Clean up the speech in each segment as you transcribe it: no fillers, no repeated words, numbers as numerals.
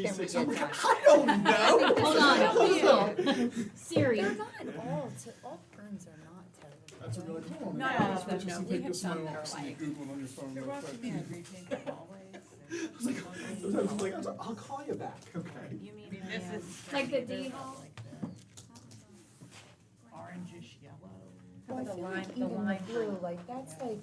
Can we I'm get like, that? I don't know. Hold on. Siri. They're not all ferns are not terrible. That's a really cool one. Not Yeah, all let's of them, just no. take We have this some one that are off, so you like- Google it on your phone You're real watching quick. me, I repaint the hallways. Sometimes I'm like, I'll call you back, okay? You mean This is like the D hall? orangish yellow. Well, I The feel lime- like the even lime the blue, green. like that's like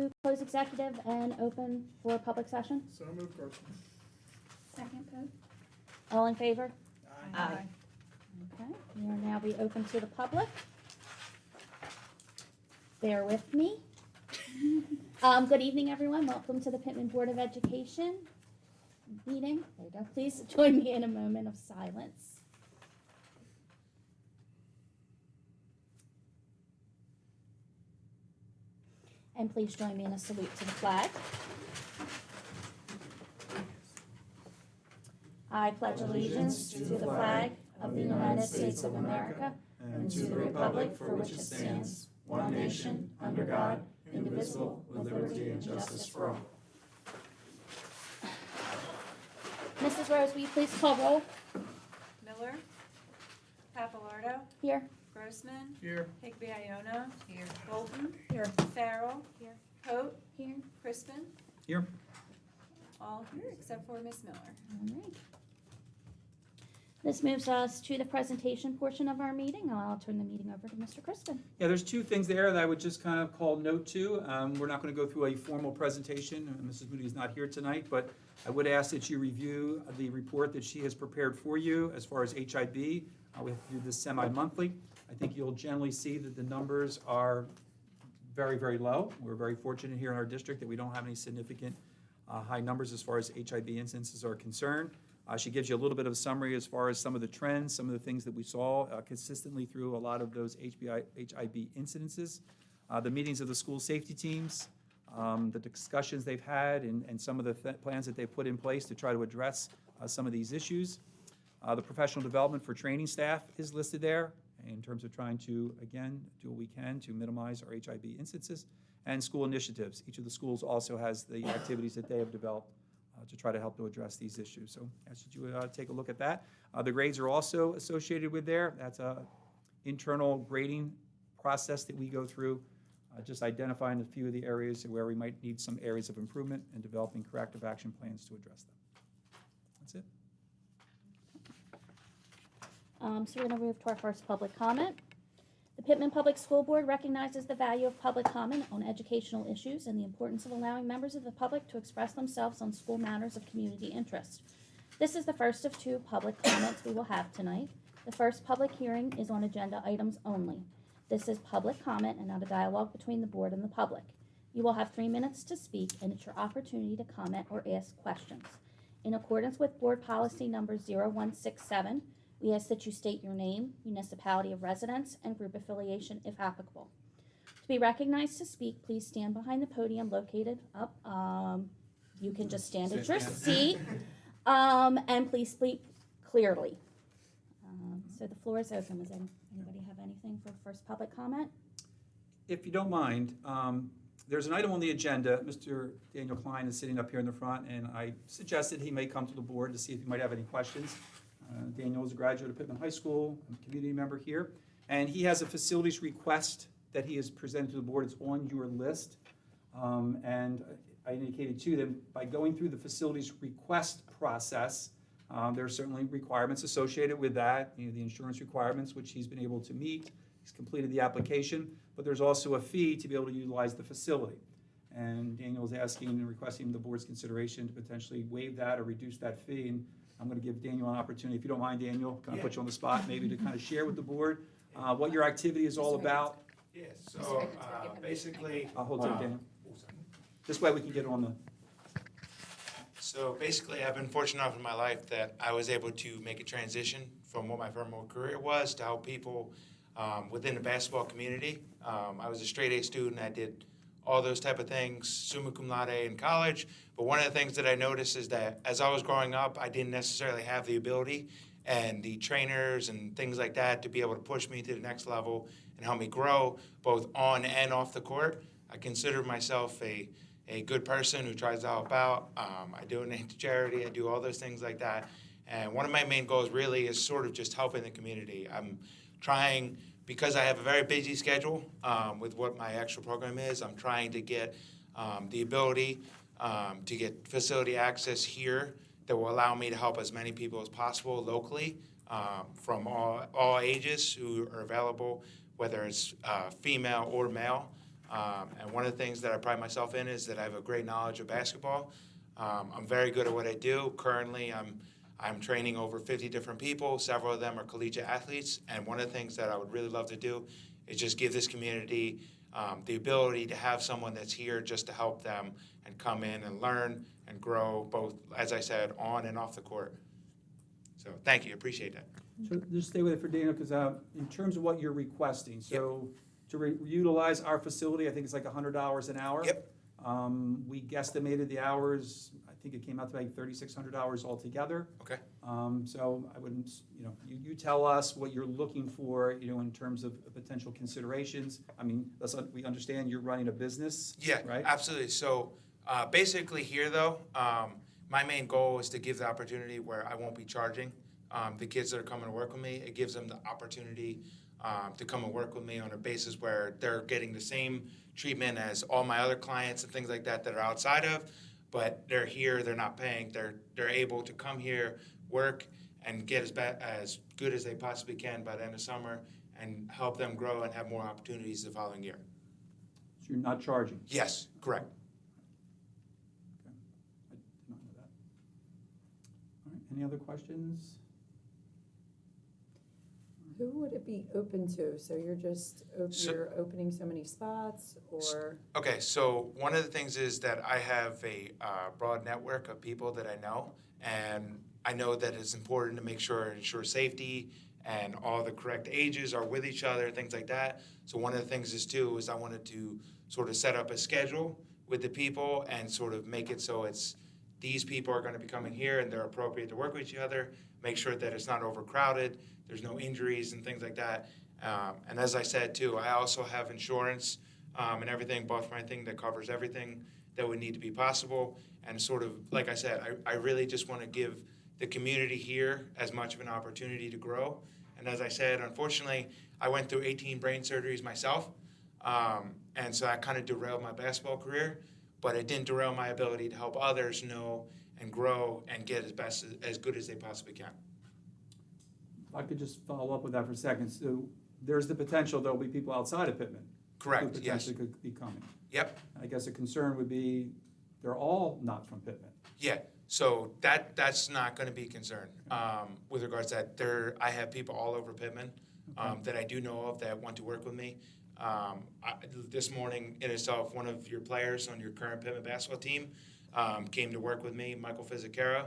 to close executive and open for public session? So moved, Grossman. Second, Pope? All in favor? Aye. Okay, we are now be open to the public. Bear with me. Good evening, everyone. Welcome to the Pitman Board of Education meeting. There you go. Please join me in a moment of silence. And please join me in a salute to the flag. I pledge allegiance to the flag of the United States of America and to the republic for which it stands, one nation, under God, indivisible, with liberty and justice for all. Mrs. Rose, will you please call roll? Miller, Papalardo, Here. Grossman, Here. Higby Iona, Here. Bolton, Here. Farrell, Here. Pope, Here. Crispin, Here. all here except for Miss Miller. All right. This moves us to the presentation portion of our meeting. I'll turn the meeting over to Mr. Crispin. Yeah, there's two things there that I would just kind of call note to. We're not going to go through a formal presentation. Mrs. Moody is not here tonight, but I would ask that you review the report that she has prepared for you as far as HIB. We have to do this semi-monthly. I think you'll generally see that the numbers are very, very low. We're very fortunate here in our district that we don't have any significant high numbers as far as HIB incidences are concerned. She gives you a little bit of a summary as far as some of the trends, some of the things that we saw consistently through a lot of those HIB incidences, the meetings of the school safety teams, the discussions they've had, and some of the plans that they've put in place to try to address some of these issues. The professional development for training staff is listed there in terms of trying to, again, do what we can to minimize our HIB instances, and school initiatives. Each of the schools also has the activities that they have developed to try to help to address these issues. So I ask that you take a look at that. The grades are also associated with there. That's an internal grading process that we go through, just identifying a few of the areas where we might need some areas of improvement and developing corrective action plans to address them. That's it. So we're going to move to our first public comment. The Pitman Public School Board recognizes the value of public comment on educational issues and the importance of allowing members of the public to express themselves on school matters of community interest. This is the first of two public comments we will have tonight. The first public hearing is on agenda items only. This is public comment and not a dialogue between the board and the public. You will have 3 minutes to speak, and it's your opportunity to comment or ask questions. In accordance with Board Policy Number 0167, we ask that you state your name, municipality of residence, and group affiliation if applicable. To be recognized to speak, please stand behind the podium located up. You can just stand at your seat, and please speak clearly. So the floor is open. Does anybody have anything for first public comment? If you don't mind, there's an item on the agenda. Mr. Daniel Klein is sitting up here in the front, and I suggested he may come to the board to see if he might have any questions. Daniel is a graduate of Pitman High School, a community member here, and he has a facilities request that he has presented to the board. It's on your list, and I indicated to them, by going through the facilities request process, there are certainly requirements associated with that, the insurance requirements, which he's been able to meet. He's completed the application, but there's also a fee to be able to utilize the facility. And Daniel is asking and requesting the board's consideration to potentially waive that or reduce that fee. And I'm going to give Daniel an opportunity. If you don't mind, Daniel, can I put you on the spot, maybe to kind of share with the board what your activity is all about? Yes, so basically. I'll hold it, Daniel. This way we can get on the. So basically, I've been fortunate enough in my life that I was able to make a transition from what my former career was to help people within the basketball community. I was a straight A student. I did all those type of things, summa cum laude in college. But one of the things that I noticed is that as I was growing up, I didn't necessarily have the ability and the trainers and things like that to be able to push me to the next level and help me grow both on and off the court. I consider myself a good person who tries to help out. I donate to charity. I do all those things like that. And one of my main goals really is sort of just helping the community. I'm trying, because I have a very busy schedule with what my actual program is, I'm trying to get the ability to get facility access here that will allow me to help as many people as possible locally from all ages who are available, whether it's female or male. And one of the things that I pride myself in is that I have a great knowledge of basketball. I'm very good at what I do. Currently, I'm training over 50 different people. Several of them are collegiate athletes. And one of the things that I would really love to do is just give this community the ability to have someone that's here just to help them and come in and learn and grow, both, as I said, on and off the court. So thank you, appreciate that. So just stay with it for Dana, because in terms of what you're requesting, so to utilize our facility, I think it's like $100 an hour. Yep. We guesstimated the hours, I think it came out to like $3,600 altogether. Okay. So I wouldn't, you tell us what you're looking for, in terms of potential considerations. I mean, we understand you're running a business, Yeah, right? absolutely. So basically here, though, my main goal is to give the opportunity where I won't be charging the kids that are coming to work with me. It gives them the opportunity to come and work with me on a basis where they're getting the same treatment as all my other clients and things like that that are outside of, but they're here, they're not paying, they're able to come here, work, and get as good as they possibly can by the end of summer and help them grow and have more opportunities the following year. So you're not charging? Yes, correct. Okay. I did not know that. All right, any other questions? Who would it be open to? So you're just, you're opening so many spots, or? Okay, so one of the things is that I have a broad network of people that I know, and I know that it's important to ensure safety and all the correct ages are with each other, things like that. So one of the things is I wanted to sort of set up a schedule with the people and sort of make it so it's these people are going to be coming here and they're appropriate to work with each other, make sure that it's not overcrowded, there's no injuries and things like that. And as I said too, I also have insurance and everything, bought for my thing that covers everything that would need to be possible. And sort of, like I said, I really just want to give the community here as much of an opportunity to grow. And as I said, unfortunately, I went through 18 brain surgeries myself. And so that kind of derailed my basketball career, but it didn't derail my ability to help others know and grow and get as good as they possibly can. If I could just follow up with that for a second. So there's the potential there'll be people outside of Pitman. Correct, Who yes. potentially could be coming. Yep, I guess a concern would be they're all not from Pitman. yeah. So that's not going to be a concern with regards to that. I have people all over Pitman that I do know of that want to work with me. This morning in itself, one of your players on your current Pitman basketball team came to work with me, Michael Fizzicara.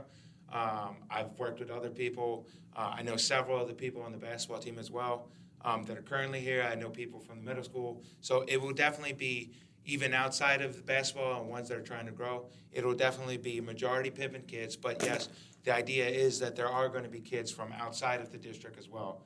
I've worked with other people. I know several other people on the basketball team as well that are currently here. I know people from the middle school. So it will definitely be, even outside of the basketball and ones that are trying to grow, it will definitely be a majority Pitman kids. But yes, the idea is that there are going to be kids from outside of the district as well.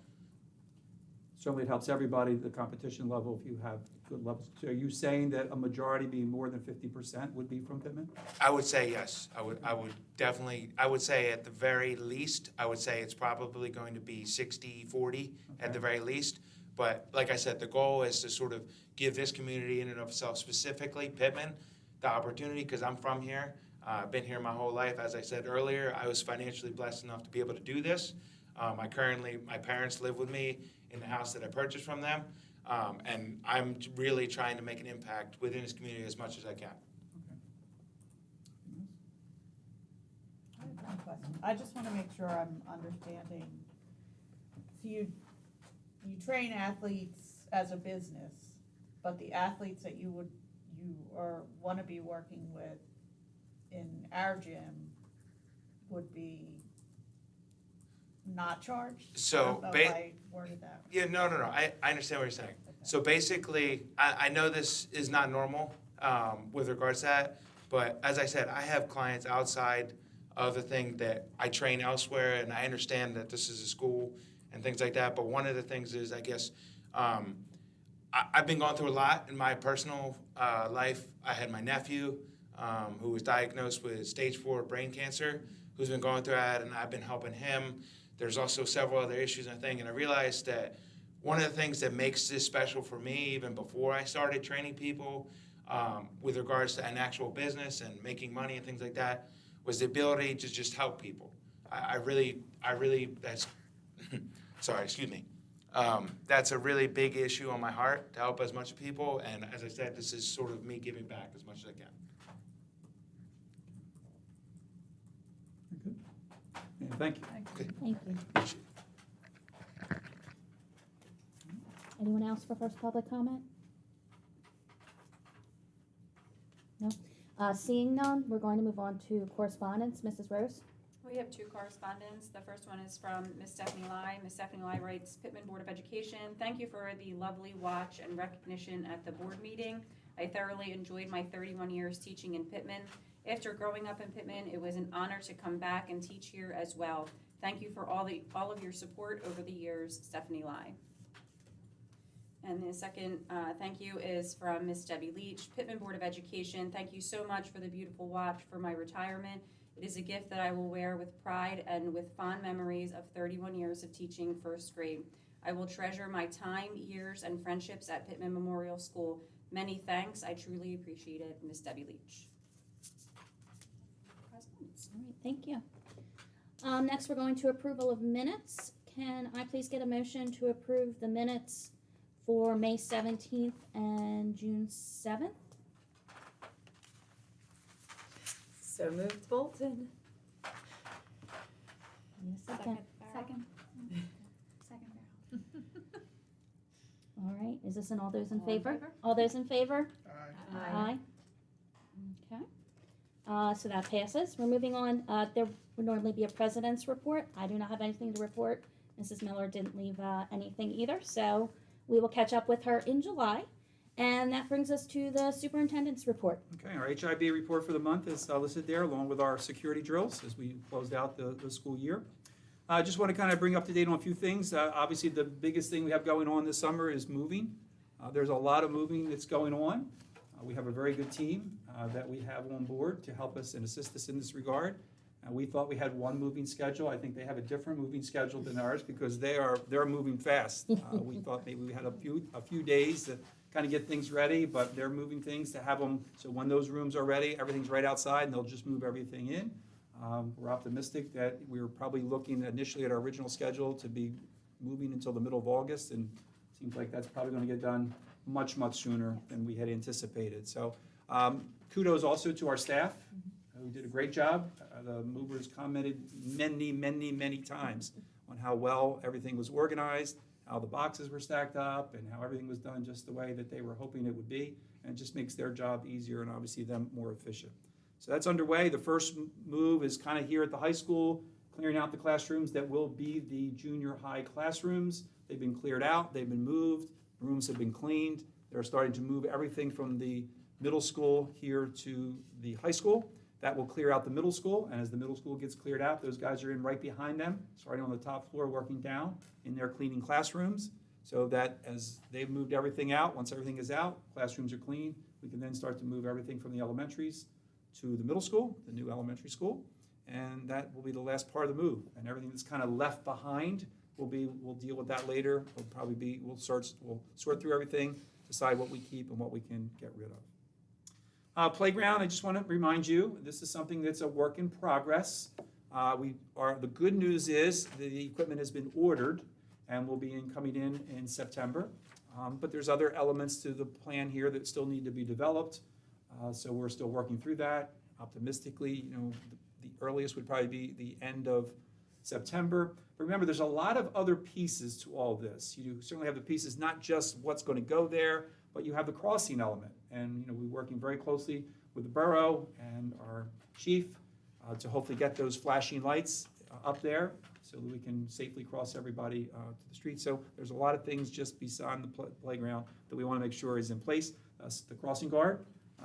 Certainly it helps everybody, the competition level, if you have good levels. So are you saying that a majority, being more than 50%, would be from Pitman? I would say yes. I would say at the very least, I would say it's probably going to be 60-40 at the very least. But like I said, the goal is to sort of give this community in and of itself, specifically Pitman, the opportunity, because I'm from here. I've been here my whole life. As I said earlier, I was financially blessed enough to be able to do this. My parents live with me in the house that I purchased from them. And I'm really trying to make an impact within this community as much as I can. I have one question. I just want to make sure I'm understanding. So you train athletes as a business, but the athletes that you want to be working with in our gym would be not charged? So, I don't know if I worded that. Yeah, no. I understand what you're saying. Okay. So basically, I know this is not normal with regards to that, but as I said, I have clients outside of the thing that I train elsewhere, and I understand that this is a school and things like that. But one of the things is, I guess, I've been going through a lot in my personal life. I had my nephew who was diagnosed with stage 4 brain cancer, who's been going through that, and I've been helping him. There's also several other issues, I think, and I realized that one of the things that makes this special for me, even before I started training people with regards to an actual business and making money and things like that, was the ability to just help people. I really, that's, sorry, excuse me. That's a really big issue on my heart, to help as much people, and as I said, this is sort of me giving back as much as I can. Good. Yeah, thank you. Thank you. Anyone else for first public comment? No? Seeing none, we're going to move on to correspondence. Mrs. Rose? We have two correspondents. The first one is from Ms. Stephanie Lai. Ms. Stephanie Lai writes, Pitman Board of Education, thank you for the lovely watch and recognition at the board meeting. I thoroughly enjoyed my 31 years teaching in Pitman. After growing up in Pitman, it was an honor to come back and teach here as well. Thank you for all of your support over the years, Stephanie Lai. And the second thank you is from Ms. Debbie Leach, Pitman Board of Education. Thank you so much for the beautiful watch for my retirement. It is a gift that I will wear with pride and with fond memories of 31 years of teaching first grade. I will treasure my time, years, and friendships at Pitman Memorial School. Many thanks. I truly appreciate it, Ms. Debbie Leach. All right, thank you. Next, we're going to approval of minutes. Can I please get a motion to approve the minutes for May 17th and June 7th? So moved, Bolton. Need a second. Second. Second barrel. All right, is this an all those in All in favor? favor? All those in favor? Aye. Okay. So that passes. We're moving on. There would normally be a president's report. I do not have anything to report. Mrs. Miller didn't leave anything either, so we will catch up with her in July. And that brings us to the superintendent's report. Okay, our HIB report for the month is listed there, along with our security drills as we closed out the school year. I just want to kind of bring up to date on a few things. Obviously, the biggest thing we have going on this summer is moving. There's a lot of moving that's going on. We have a very good team that we have on board to help us and assist us in this regard. We thought we had one moving schedule. I think they have a different moving schedule than ours because they're moving fast. We thought maybe we had a few days to kind of get things ready, but they're moving things to have them, so when those rooms are ready, everything's right outside, and they'll just move everything in. We're optimistic that we were probably looking initially at our original schedule to be moving until the middle of August, and it seems like that's probably going to get done much, much sooner than we had anticipated. So kudos also to our staff, who did a great job. The movers commented many times on how well everything was organized, how the boxes were stacked up, and how everything was done just the way that they were hoping it would be. And it just makes their job easier and obviously them more efficient. So that's underway. The first move is kind of here at the high school, clearing out the classrooms that will be the junior high classrooms. They've been cleared out, they've been moved, rooms have been cleaned. They're starting to move everything from the middle school here to the high school. That will clear out the middle school, and as the middle school gets cleared out, those guys are in right behind them, starting on the top floor, working down in their cleaning classrooms, so that as they've moved everything out, once everything is out, classrooms are clean, we can then start to move everything from the elementaries to the middle school, the new elementary school, and that will be the last part of the move. And everything that's kind of left behind we'll deal with that later. We'll sort through everything, decide what we keep and what we can get rid of. Playground, I just want to remind you, this is something that's a work in progress. The good news is the equipment has been ordered and will be coming in September. But there's other elements to the plan here that still need to be developed. So we're still working through that. Optimistically, the earliest would probably be the end of September. But remember, there's a lot of other pieces to all this. You certainly have the pieces, not just what's going to go there, but you have the crossing element. And we're working very closely with the borough and our chief to hopefully get those flashing lights up there so that we can safely cross everybody to the street. So there's a lot of things just beyond the playground that we want to make sure is in place. The crossing guard,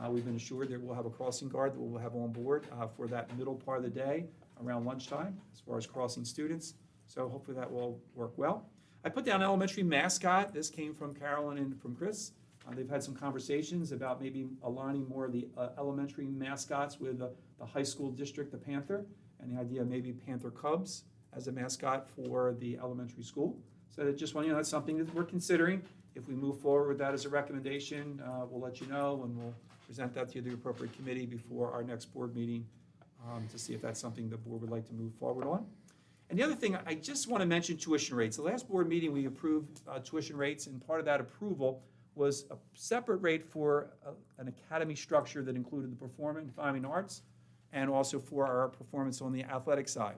we've been assured that we'll have a crossing guard that we'll have on board for that middle part of the day around lunchtime as far as crossing students. So hopefully that will work well. I put down elementary mascot. This came from Carolyn and from Chris. They've had some conversations about maybe aligning more of the elementary mascots with the high school district, the Panther, and the idea of maybe Panther Cubs as a mascot for the elementary school. So just want that's something that we're considering. If we move forward with that as a recommendation, we'll let you know and we'll present that to the appropriate committee before our next board meeting to see if that's something the board would like to move forward on. And the other thing, I just want to mention tuition rates. The last board meeting, we approved tuition rates, and part of that approval was a separate rate for an academy structure that included the performing and fine arts, and also for our performance on the athletic side.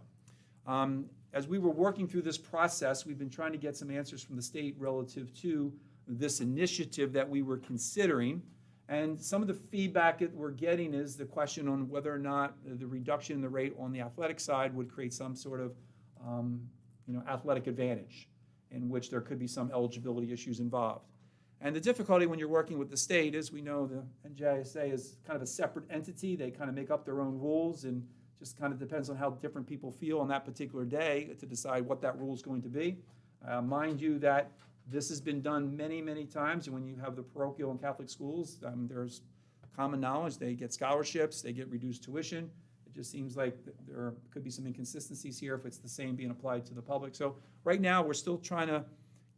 As we were working through this process, we've been trying to get some answers from the state relative to this initiative that we were considering. And some of the feedback that we're getting is the question on whether or not the reduction in the rate on the athletic side would create some sort of athletic advantage, in which there could be some eligibility issues involved. And the difficulty when you're working with the state is, we know the NJSA is kind of a separate entity. They kind of make up their own rules, and just kind of depends on how different people feel on that particular day to decide what that rule is going to be. Mind you that this has been done many, many times, and when you have the parochial and Catholic schools, there's common knowledge. They get scholarships, they get reduced tuition. It just seems like there could be some inconsistencies here if it's the same being applied to the public. So right now, we're still trying to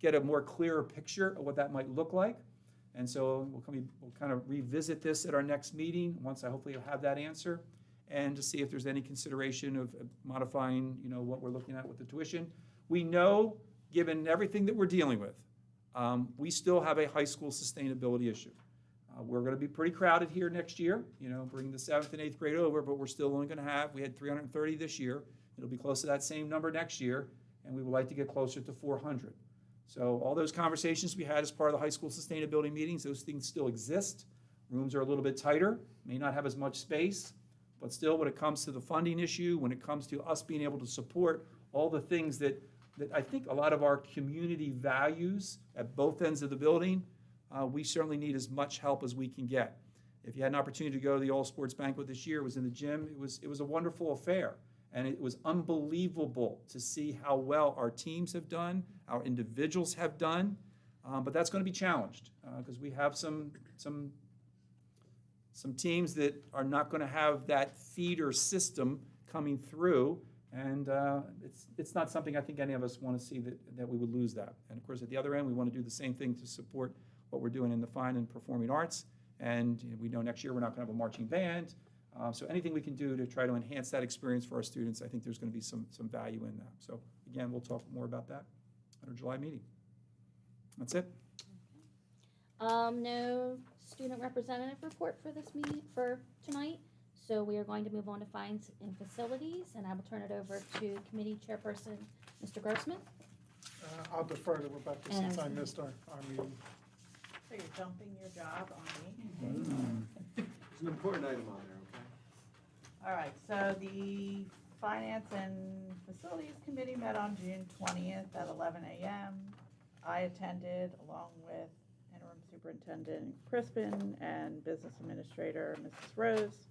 get a more clearer picture of what that might look like. And so we'll kind of revisit this at our next meeting, once I hopefully have that answer, and to see if there's any consideration of modifying, what we're looking at with the tuition. We know, given everything that we're dealing with, we still have a high school sustainability issue. We're going to be pretty crowded here next year, bringing the 7th and 8th grade over, but we're still only going to we had 330 this year. It'll be close to that same number next year, and we would like to get closer to 400. So all those conversations we had as part of the high school sustainability meetings, those things still exist. Rooms are a little bit tighter, may not have as much space, but still when it comes to the funding issue, when it comes to us being able to support all the things that I think a lot of our community values at both ends of the building, we certainly need as much help as we can get. If you had an opportunity to go to the All Sports Banquet this year, it was in the gym, it was a wonderful affair. And it was unbelievable to see how well our teams have done, our individuals have done, but that's going to be challenged because we have some teams that are not going to have that feeder system coming through, and it's not something I think any of us want to see that we would lose that. And of course, at the other end, we want to do the same thing to support what we're doing in the fine and performing arts. And we know next year we're not going to have a marching band. So anything we can do to try to enhance that experience for our students, I think there's going to be some value in that. So again, we'll talk more about that at our July meeting. That's it. No student representative report for this meeting for tonight. So we are going to move on to fines and facilities, and I will turn it over to committee chairperson, Mr. Grossman. I'll defer to Rebecca since I missed our meeting. So you're dumping your job on me? There's an important item on there, okay? All right, so the Finance and Facilities Committee met on June 20th at 11 a.m. I attended along with Interim Superintendent Crispin and Business Administrator Mrs. Rose.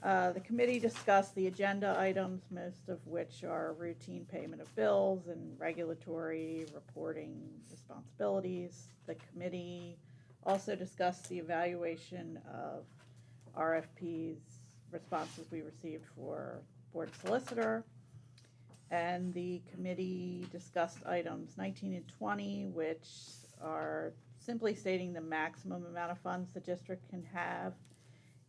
The committee discussed the agenda items, most of which are routine payment of bills and regulatory reporting responsibilities. The committee also discussed the evaluation of RFPs, responses we received for board solicitor. And the committee discussed items 19 and 20, which are simply stating the maximum amount of funds the district can have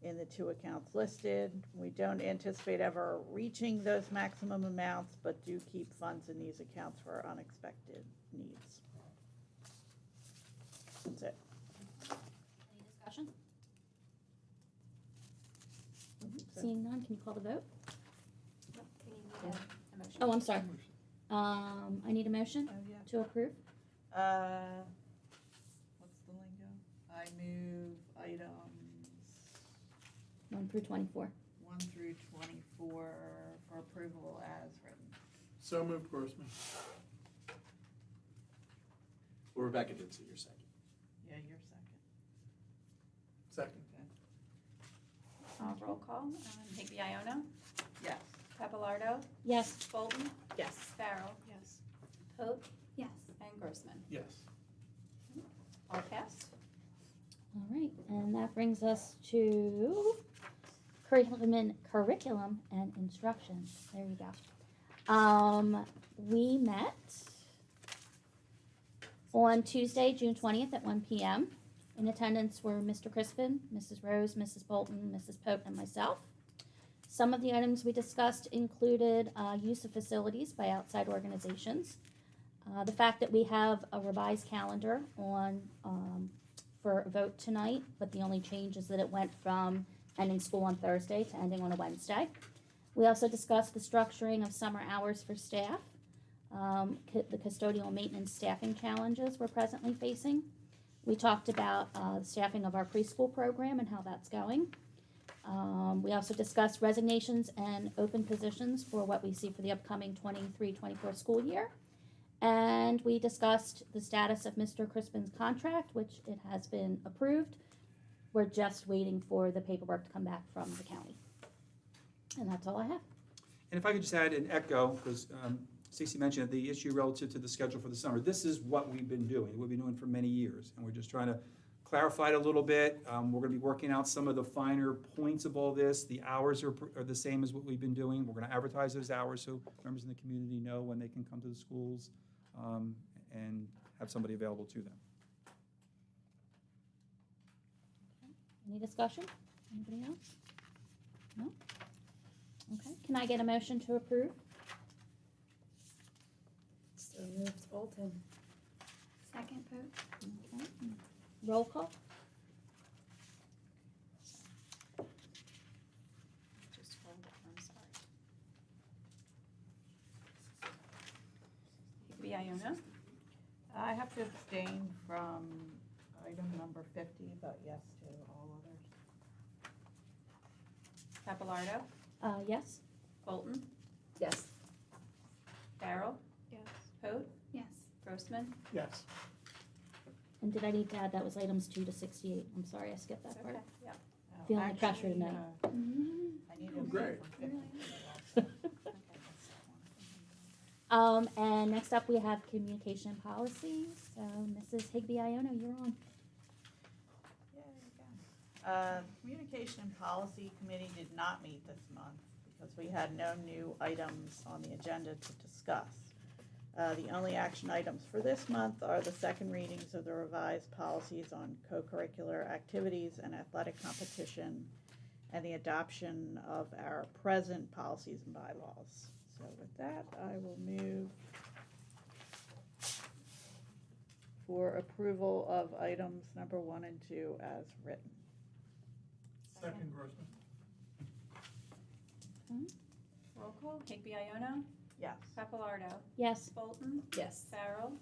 in the two accounts listed. We don't anticipate ever reaching those maximum amounts, but do keep funds in these accounts for unexpected needs. That's it. Any discussion? Seeing none, can you call the vote? Can you need a motion? Oh, I'm sorry. I need a motion Oh, yeah. to approve. What's the lingo? I move items 1 through 24. 1 through 24 for approval as written. So moved, Grossman. Well, Rebecca did, so you're second. Yeah, you're second. Second. Roll call. Higby Iona, Yes. Papalardo, Yes. Bolton, Yes. Farrell, Yes. Pope, Yes. and Grossman. Yes. All passed. All right, and that brings us to curriculum and instruction. There you go. We met on Tuesday, June 20th at 1 p.m. In attendance were Mr. Crispin, Mrs. Rose, Mrs. Bolton, Mrs. Pope, and myself. Some of the items we discussed included use of facilities by outside organizations, the fact that we have a revised calendar on for a vote tonight, but the only change is that it went from ending school on Thursday to ending on a Wednesday. We also discussed the structuring of summer hours for staff, the custodial maintenance staffing challenges we're presently facing. We talked about the staffing of our preschool program and how that's going. We also discussed resignations and open positions for what we see for the upcoming 23-24 school year. And we discussed the status of Mr. Crispin's contract, which it has been approved. We're just waiting for the paperwork to come back from the county. And that's all I have. And if I could just add an echo, because Stacy mentioned the issue relative to the schedule for the summer. This is what we've been doing. We've been doing for many years, and we're just trying to clarify it a little bit. We're going to be working out some of the finer points of all this. The hours are the same as what we've been doing. We're going to advertise those hours so members in the community know when they can come to the schools and have somebody available to them. Any discussion? Anybody else? No? Okay. Can I get a motion to approve? So moved, Bolton. Second vote. Okay. Roll call? Just hold it, I'm sorry. Biayona, I have to abstain from item number 50, but yes to all others. Papalardo, Yes. Bolton, Yes. Farrell, Yes. Pote, Yes. Grossman. Yes. And did I need to add, that was items 2 to 68. I'm sorry, I skipped That's that okay, part. yeah. Feeling the pressure Actually, tonight. I need to abstain Great. from 50. And next up, we have communication and policy. So Mrs. Higby-Iono, you're on. Communication and Policy Committee did not meet this month because we had no new items on the agenda to discuss. The only action items for this month are the second readings of the revised policies on co-curricular activities and athletic competition and the adoption of our present policies and bylaws. So with that, I will move for approval of items number 1 and 2 as written. Second, Grossman. Roll call, Higby-Iono, Yes. Papalardo, Yes. Bolton, Yes. Farrell,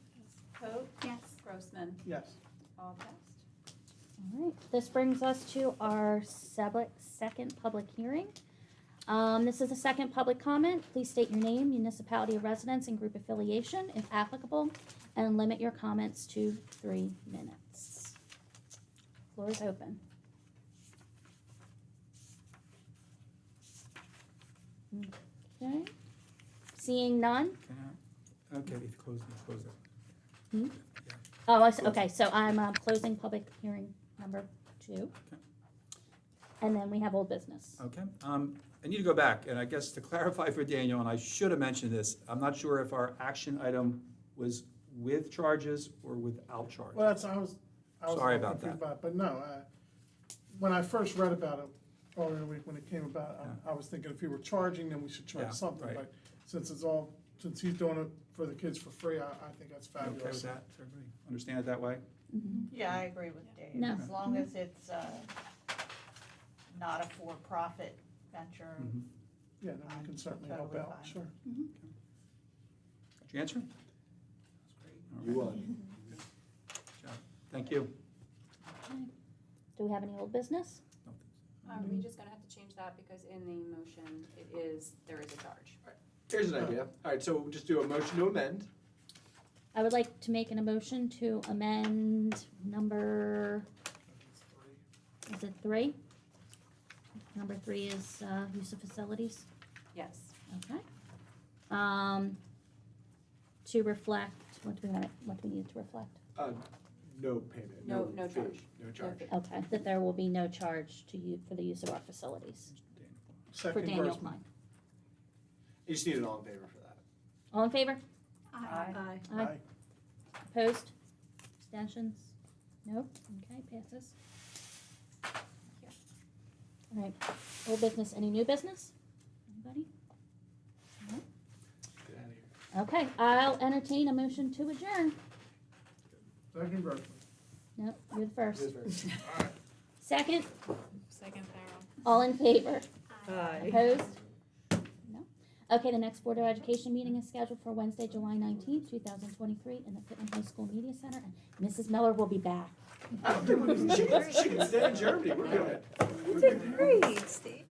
Pote, Yes. Grossman, Yes. all passed. All right. This brings us to our second public hearing. This is a second public comment. Please state your name, municipality of residence, and group affiliation, if applicable, and limit your comments to 3 minutes. Floor is open. Okay. Seeing none? Okay, if you close it. Oh, okay, so I'm closing public hearing number 2. And then we have old business. Okay, I need to go back, and I guess to clarify for Daniel, and I should have mentioned this, I'm not sure if our action item was with charges or without charges. Well, I was Sorry a little about confused that. about it, but no, when I first read about it earlier in the week when it came about, Yeah. I was thinking if we were charging, then we should Yeah, charge something. right. But since since he's doing it for the kids for free, I think that's You okay with fabulous. that? Does everybody understand it that way? Mhm. Yeah, I agree with Dave. No. As long as it's not a for-profit venture. Mhm. Yeah, no, we can certainly help Totally out, fine. sure. Got your answer? That's great. You All right. won. Good job. Thank you. Okay. Do we have any old business? Are we just gonna have to change that because in the motion, there is a charge? Here's an idea. All right, so just do a motion to amend. I would like to make an emotion to amend number, is it 3? Number 3 is use of facilities, Yes. okay. To reflect, what do we need to reflect? No payment. No fee, charge. No charge. fee. Okay, that there will be no charge to you for the use of our facilities, for Second, Daniel Grossman. Klein. You just need an all in favor for that. All in favor? Aye. Aye. Opposed? Abstentions? Nope, okay, passes. All right, old business, any new business? Anybody? Get out of here. Okay, I'll entertain a motion to adjourn. Second Berkeley. No, you're the first. This is Second, Second, Farrell. all in favor? Aye. Opposed? No. Okay, the next Board of Education meeting is scheduled for Wednesday, July 19th, 2023 in the Pitman High School Media Center, and Mrs. Miller will be back. I don't think she can stay in Germany. We're good. You did great, Steve.